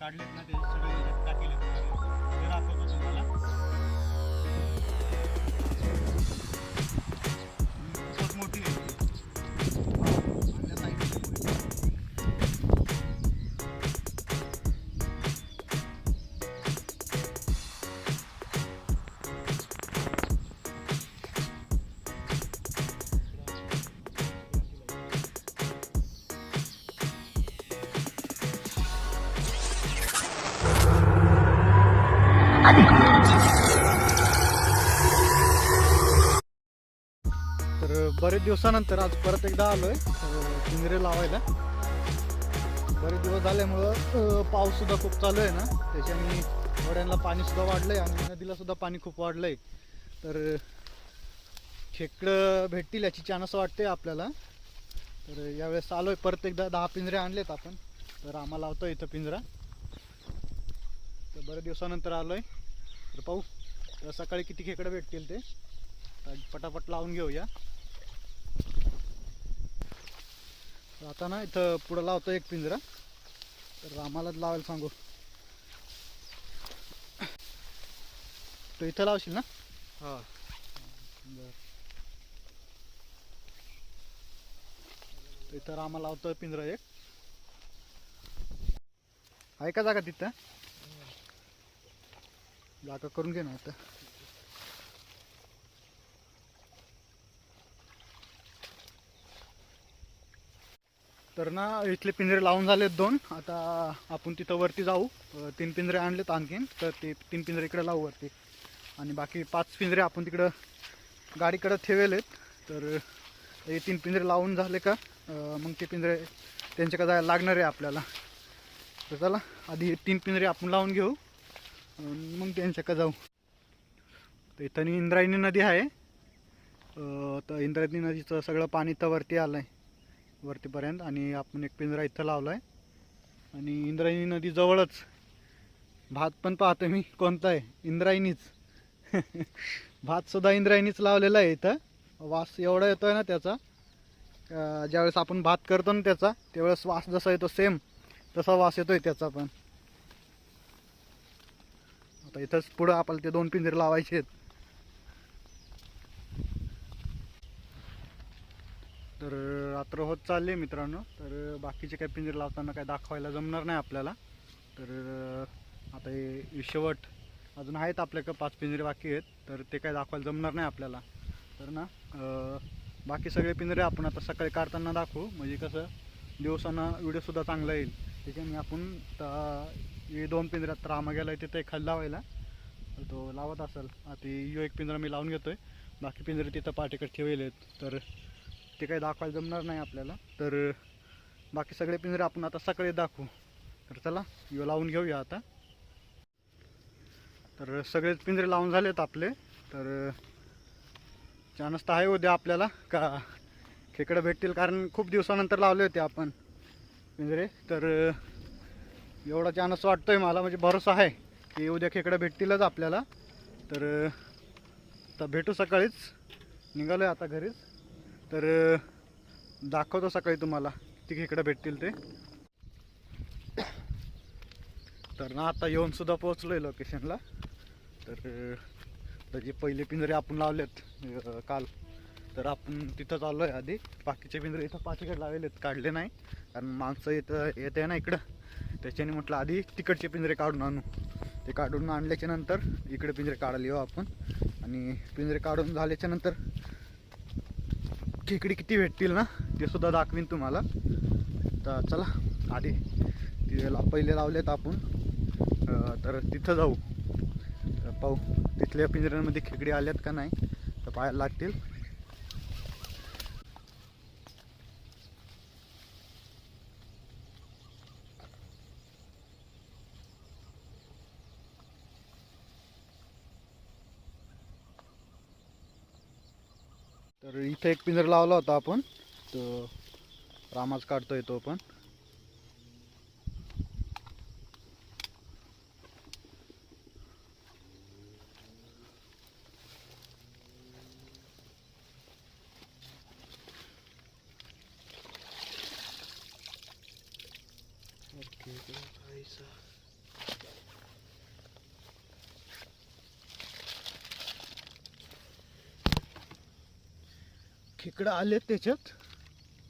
काढलेत ना ते सगळे याच्यात टाकले ते दाखवतो तुम्हाला. खूपच मोठी आहे आणि त्या साईडला तर बरेच दिवसानंतर आज परत एकदा आलोय पिंजरे लावायला. बरेच दिवस झाल्यामुळं पाऊससुद्धा खूप चालू आहे ना, त्याच्याने वड्यांना पाणीसुद्धा वाढलं आहे आणि नदीलासुद्धा पाणी खूप वाढलं आहे. तर खेकडं भेटतील याची चान्स वाटते आपल्याला. तर यावेळेस आलो आहे परत एकदा 10 पिंजरे आणलेत आपण. तर आम्हाला लावतो इथं पिंजरा. तर बरेच दिवसानंतर आलो आहे. तर पाहू तर सकाळी किती खेकडं भेटतील ते पटापट लावून घेऊया. आता ना इथं पुढं लावतो एक पिंजरा. तर आम्हालाच लावायला सांगू. तो इथं लावशील ना? हां. बरं. तर इथं आम्हाला लावतोय पिंजरा एक. आहे का जागा तिथं? जागा करून घे ना आता. तर ना इथले पिंजरे लावून झालेत 2. आता आपण तिथं वरती जाऊ. 3 पिंजरे आणलेत आणखीन. तर ते 3 पिंजरे इकडे लावू वरती आणि बाकी 5 पिंजरे आपण तिकडं गाडीकडं ठेवलेत. तर हे 3 पिंजरे लावून झाले का मग ते पिंजरे त्यांच्याकडे जायला लागणार आहे आपल्याला. तर चला आधी हे 3 पिंजरे आपण लावून घेऊ मग त्यांच्याकडे जाऊ. तर इथं इंद्रायणी नदी आहे. तर इंद्रायणी नदीचं सगळं पाणी इथं वरती आलं आहे वरतीपर्यंत आणि आपण एक पिंजरा इथं लावला आहे. आणि इंद्रायणी नदी जवळच भात पण पाहतो मी कोणता आहे, इंद्रायणीच. भातसुद्धा इंद्रायणीच लावलेला आहे इथं. वास एवढा येतो आहे ना त्याचा, ज्यावेळेस आपण भात करतो ना त्याचा त्यावेळेस वास जसा येतो सेम तसा वास येतोय त्याचा पण. आता इथंच पुढं आपल्याला ते 2 पिंजरे लावायचे आहेत. तर रात्र होत चालली मित्रांनो. तर बाकीचे काही पिंजरे लावताना काय दाखवायला जमणार नाही आपल्याला. तर आता हे शेवट अजून आहेत आपल्याकडे 5 पिंजरे बाकी आहेत. तर ते काय दाखवायला जमणार नाही आपल्याला. तर ना बाकी सगळे पिंजरे आपण आता सकाळी काढताना दाखवू, म्हणजे कसं दिवसांना व्हिडिओसुद्धा चांगला येईल. त्याच्याने आपण हे 2 पिंजऱ्यात रामा गेला आहे तिथं एखादा लावायला, तो लावत असेल. आता यो एक पिंजरा मी लावून घेतोय, बाकी पिंजरे तिथं पाठीकडे ठेवले आहेत. तर ते काही दाखवायला जमणार नाही आपल्याला. तर बाकी सगळे पिंजरे आपण आता सकाळी दाखवू. तर चला यो लावून घेऊया आता. तर सगळेच पिंजरे लावून झालेत आपले. तर चान्स तर आहे उद्या आपल्याला का खेकडं भेटतील, कारण खूप दिवसानंतर लावले होते आपण पिंजरे. तर एवढा चान्स वाटतोय मला, म्हणजे भरोसा आहे की उद्या खेकडं भेटतीलच आपल्याला. तर आता भेटू सकाळीच, निघालोय आता घरीच. तर दाखवतो सकाळी तुम्हाला किती खेकडं भेटतील ते. तर ना आता येऊन सुद्धा पोहोचलोय लोकेशनला. तर जे पहिले पिंजरे आपण लावलेत काल, तर आपण तिथं चाललोय आधी. बाकीचे पिंजरे इथं पाठीकडे लावलेत, काढले नाही कारण माणसं येते ना इकडं. त्याच्याने म्हटलं आधी तिकडचे पिंजरे काढून आणू. ते काढून आणल्याच्या नंतर इकडे पिंजरे काढायला येऊ आपण. आणि पिंजरे काढून झाल्याच्या नंतर खेकडी किती भेटतील ना ते सुद्धा दाखवीन तुम्हाला. तर चला आधी तिला पहिले लावलेत आपण, तर तिथं जाऊ. तर पाहू तिथल्या पिंजऱ्यांमध्ये खेकडी आल्यात का नाही, तर पाहायला लागतील. तर इथे एक पिंजरा लावला होता आपण, तो रामाच काढतोय तो पण. ओके, खेकडं आलेत त्याच्यात,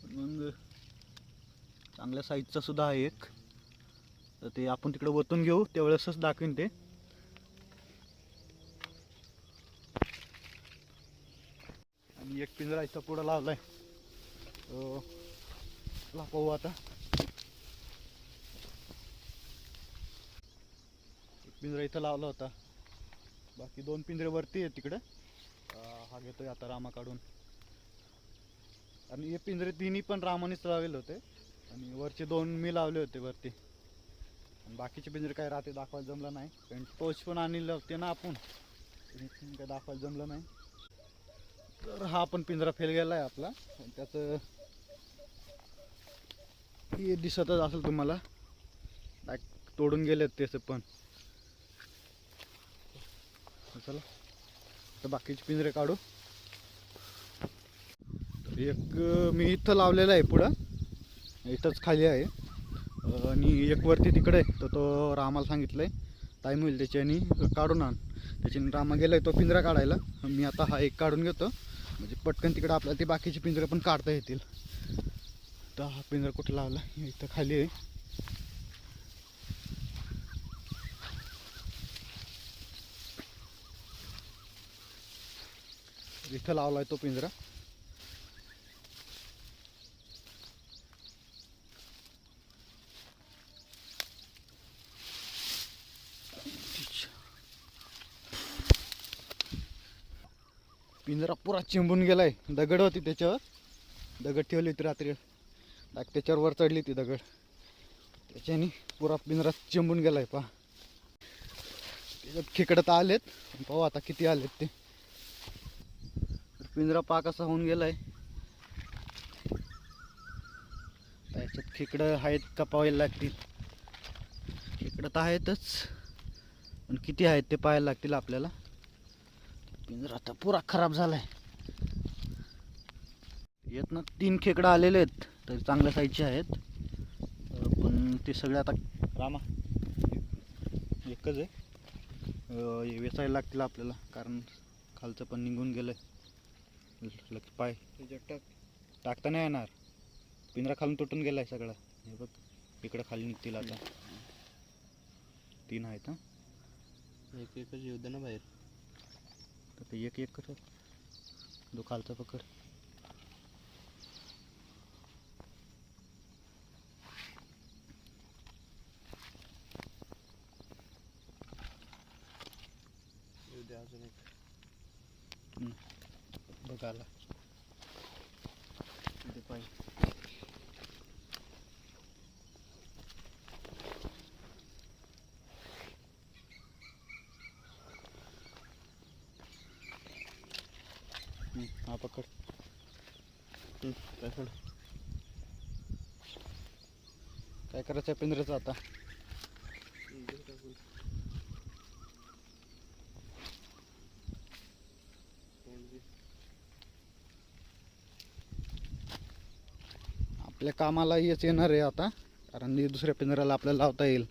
मग चांगल्या साईजचा सुद्धा आहे एक, तर ते आपण तिकडे वतून घेऊ त्यावेळेसच दाखवीन ते. आणि एक पिंजरा इथं पुढं लावलाय, पाहू आता. एक पिंजरा इथं लावला होता, बाकी 2 पिंजरे वरती आहेत तिकडे. हा घेतोय आता रामा काढून. आणि हे पिंजरे तिन्ही पण रामानेच लावलेले होते, आणि वरचे 2 मी लावले होते वरती. आणि बाकीचे पिंजरे काय राहते दाखवायला जमलं नाही, कारण टॉर्च पण आणले होते ना आपण, काय दाखवायला जमलं नाही. तर हा पण पिंजरा फेल गेला आहे आपला. त्याचं हे दिसतच असेल तुम्हाला, तोडून गेलेत त्याचे पण. चला तर बाकीचे पिंजरे काढू. एक मी इथं लावलेला आहे पुढं, इथंच खाली आहे. आणि एक वरती तिकडे आहे, तर तो रामाला सांगितलंय टाईम होईल त्याच्यानी काढून आण. त्याच्याने रामा गेलाय तो पिंजरा काढायला. मी आता हा एक काढून घेतो, म्हणजे पटकन तिकडे आपल्याला ते बाकीचे पिंजरे पण काढता येतील. तर हा पिंजरा कुठे लावला, इथं खाली आहे. इथं लावलाय तो पिंजरा. पिंजरा पुरा चिंबून गेलाय, दगड होती त्याच्यावर, दगड ठेवली होती रात्री, त्याच्यावर वर चढली ती दगड, त्याच्याने पुरा पिंजरा चिंबून गेलाय. पहा त्याच्यात खेकडं तर आलेत, पाहू आता किती आलेत ते. पिंजरा पहा कसा होऊन गेलाय. त्याच्यात खेकडं आहेत का पाहायला लागतील. खेकडं तर आहेतच, पण किती आहेत ते पाहायला लागतील आपल्याला. पिंजरा आता पुरा खराब झालाय. येत ना 3 खेकडं आलेले आहेत, तर चांगल्या साईजचे आहेत, पण ते सगळे आता रामा एकच आहे. हे वेचायला लागतील आपल्याला, कारण खालचं पण निघून गेलंय. पाय टाकता नाही येणार, पिंजरा खालून तुटून गेलाय सगळा. हे बघ इकडं खाली निघतील आता. 3 आहेत. एक एकच येऊ दे ना बाहेर. तर ते एक कर, जो खालचा पकड. येऊ दे अजून एक. बघ आला ते पाय. हा पकड. पकड. काय करायचं आहे पिंजऱ्याचं आता. आपल्या कामाला हेच येणार आहे आता, कारण दुसऱ्या पिंजऱ्याला आपल्याला लावता येईल.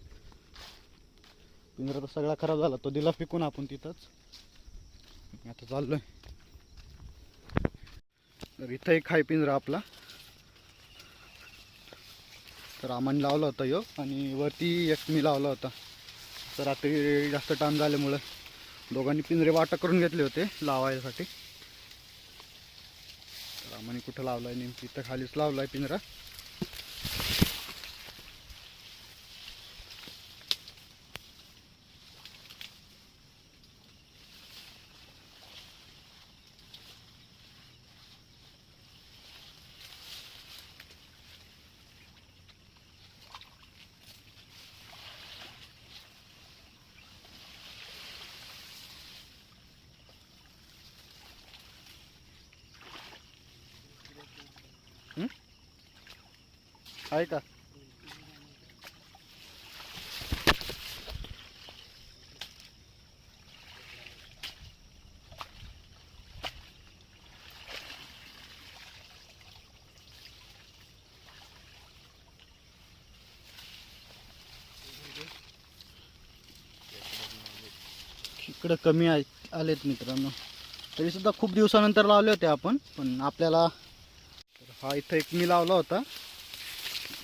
पिंजरा तर सगळा खराब झाला, तो दिला फेकून आपण तिथंच. आता चाललोय. तर इथं एक आहे पिंजरा आपला, तर रामाने लावला होता यो, आणि वरती एक मी लावला होता. तर रात्री जास्त टाइम झाल्यामुळं दोघांनी पिंजरे वाटा करून घेतले होते लावायसाठी. रामाने कुठं लावलाय नेमकी, इथं खालीच लावलाय पिंजरा. आहे का. इकडं कमी आलेत मित्रांनो. तरीसुद्धा खूप दिवसानंतर लावले होते आपण, पण आपल्याला तर हा इथं एक मी लावला होता.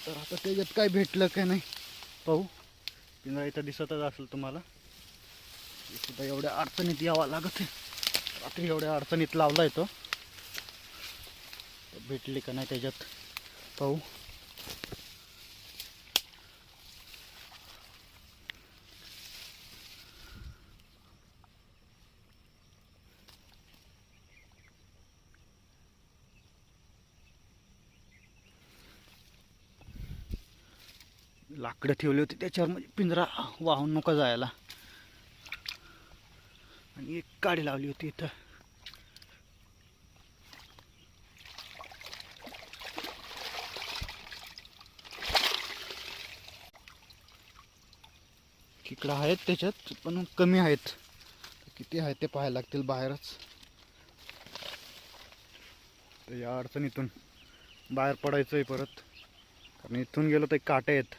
तर आता त्याच्यात काय भेटलं काय नाही पाहू. पिंजरा इथं दिसतच असेल तुम्हाला. सुद्धा एवढ्या अडचणीत यावं लागत आहे. रात्री एवढ्या अडचणीत लावला येतो, भेटली का नाही त्याच्यात पाहू. लाकडं ठेवली होती त्याच्यावर, म्हणजे पिंजरा वाहून नको जायला. आणि एक काडी लावली होती इथं. इकडं आहेत त्याच्यात, पण कमी आहेत. किती आहेत ते पाहायला लागतील बाहेरच. तर या अडचणीतून बाहेर पडायचं आहे परत, कारण इथून गेलो तर काटे आहेत.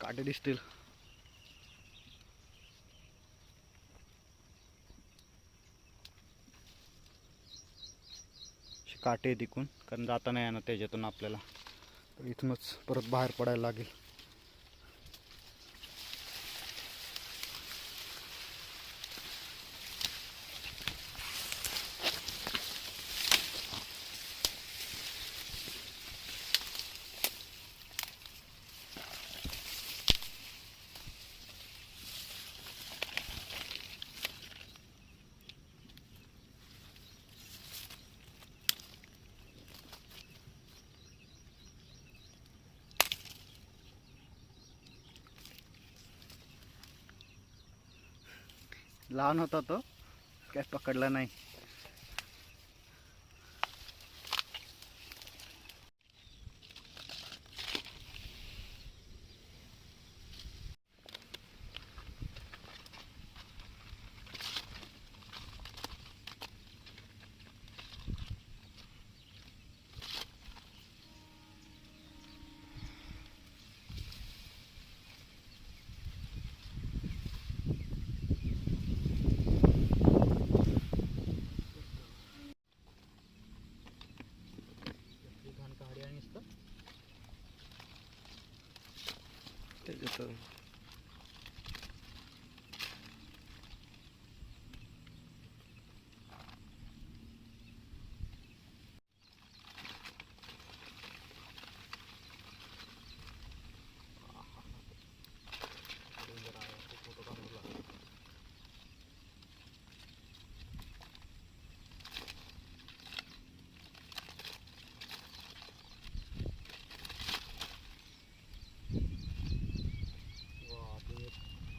काटे दिसतील. काटे आहेत इकून, कारण जाता नाही येणार त्याच्यातून आपल्याला. तर इथूनच परत बाहेर पडायला लागेल. लहान होता तो, काय पकडला नाही. त्याच्यात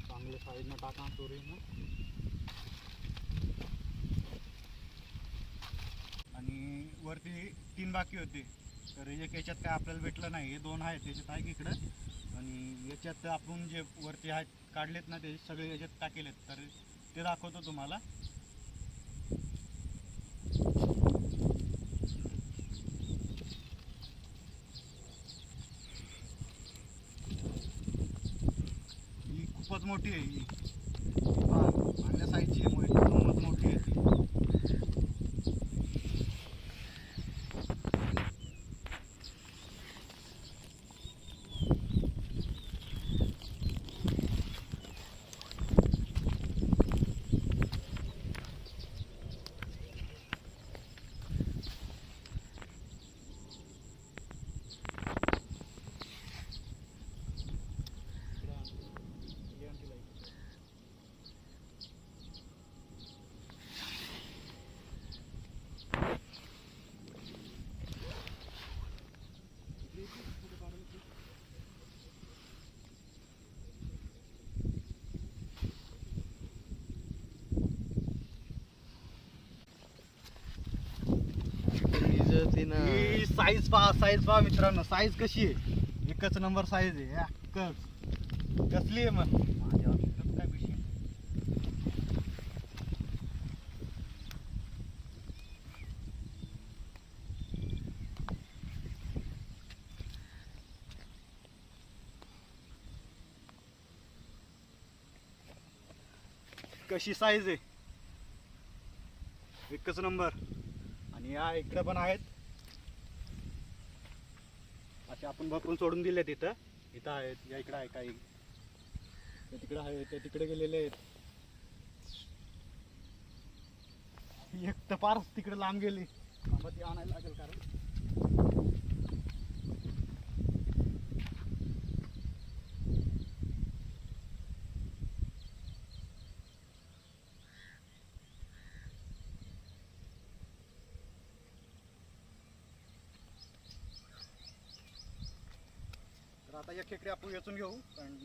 चांगले साईडनं टाका चोरीनं. आणि वरती 3 बाकी होते, तर एक याच्यात काय आपल्याला भेटलं नाही. हे 2 आहेत, त्याच्यात आहे की इकडं. आणि याच्यात आपण जे वरती आहेत काढलेत ना, ते सगळे याच्यात टाकेलेत. तर ते दाखवतो तुम्हाला. ही खूपच मोठी आहे. ही चांगल्या साईजची आहे, खूपच मोठी आहे ती. ही साईज पहा मित्रांनो, साईज कशी आहे. एकच नंबर साईज आहे. कसली आहे मग माझ्या काय विषय. कशी साईज आहे. एकच नंबर. आणि या इकडे पण आहेत असे आपण भरपूर सोडून दिले तिथं. इथं आहेत, या इकडे आहे काही, ते तिकडे आहे, ते तिकडे गेलेले आहेत. एक तर फार तिकडे लांब गेली, थांबा ती आणायला लागेल कारण तर आता एक खेकडे आपण वेचून घेऊ कारण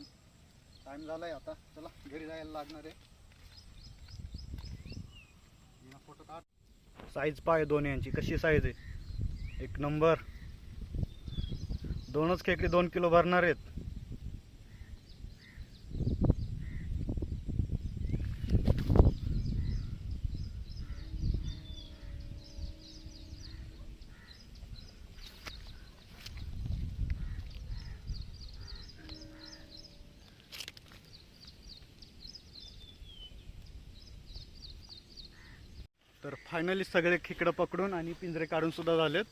टाइम झालाय आता. चला घरी जायला लागणार आहे. फोटो काढ. साईज पाय दोन यांची कशी साईज आहे, एक नंबर. दोनच खेकडे 2 किलो भरणार आहेत. तर फायनली सगळे खेकडं पकडून आणि पिंजरे काढून सुद्धा झालेत.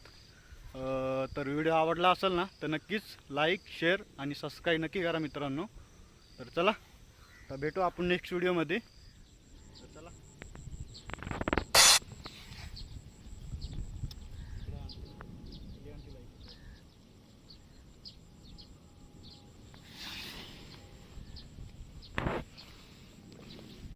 तर व्हिडिओ आवडला असेल ना तर नक्कीच लाईक शेअर आणि सबस्क्राईब नक्की करा मित्रांनो. तर चला तर भेटू आपण नेक्स्ट व्हिडिओमध्ये.